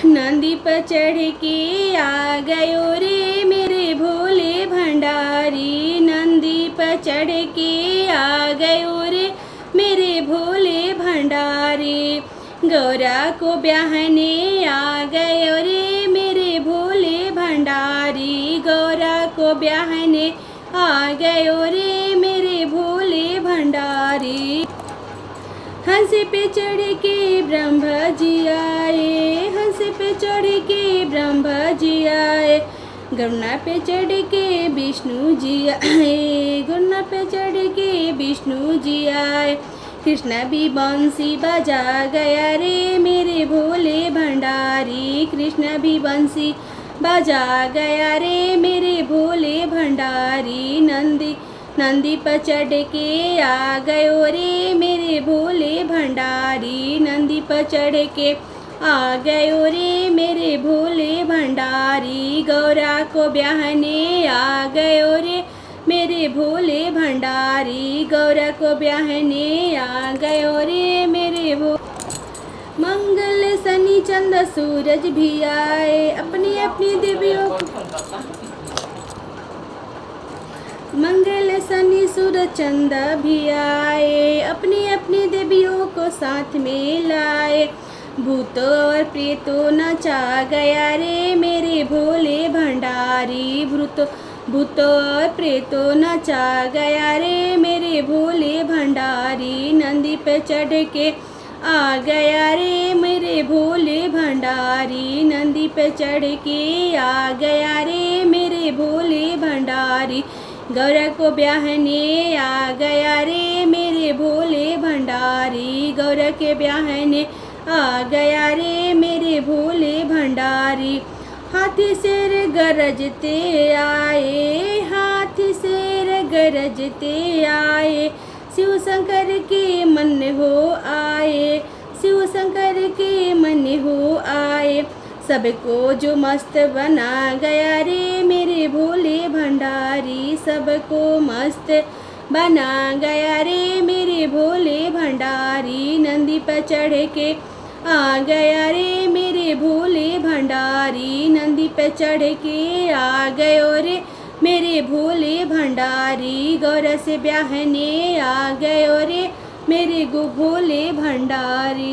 नंदी पर चढ़ के आ गयो रे मेरे भोले भंडारी। नंदी पर चढ़ के आ गयो रे मेरे भोले भंडारी। गौरा को ब्याहने आ गयो रे मेरे भोले भंडारी। गौरा को ब्याहने आ गयो रे मेरे भोले भंडारी। हंस पे चढ़ के ब्रह्मा जी आए। हंस पे चढ़ के ब्रह्मा जी आए। गरुड़ा पे चढ़ के विष्णु जी आए। गरुड़ा पे चढ़ के विष्णु जी आए। कृष्णा भी बंसी बजा गया रे मेरे भोले भंडारी। कृष्णा भी बंसी बजा गया रे मेरे भोले भंडारी। नंदी पर चढ़ के आ गयो रे मेरे भोले भंडारी। नंदी पर चढ़ के आ गयो रे मेरे भोले भंडारी। गौरा को ब्याहने आ गयो रे मेरे भोले भंडारी। गौरा को ब्याहने आ गयो रे मेरे मंगल शनि चंद्र सूरज भी आए। अपनी अपनी देवियों मंगल शनि सूरज चंद्र भी आए। अपनी अपनी देवियों को साथ में लाए। भूतों और प्रेतों नचा गया रे मेरे भोले भंडारी। भूतों और प्रेतों नचा गया रे मेरे भोले भंडारी। नंदी पे चढ़ के आ गया रे मेरे भोले भंडारी। नंदी पे चढ़ के आ गया रे मेरे भोले भंडारी। गौरा को ब्याहने आ गया रे मेरे भोले भंडारी। गौरा के ब्याहने आ गया रे मेरे भोले भंडारी। हाथी शेर गरजते आए। हाथी शेर गरजते आए। शिव शंकर के मन हो आए। शिव शंकर के मन हो आए। सबको जो मस्त बना गया रे मेरे भोले भंडारी। सबको मस्त बना गया रे मेरे भोले भंडारी। नंदी पर चढ़ के आ गया रे मेरे भोले भंडारी। नंदी पे चढ़ के आ गयो रे मेरे भोले भंडारी। गौरा से ब्याहने आ गयो रे मेरे भोले भंडारी।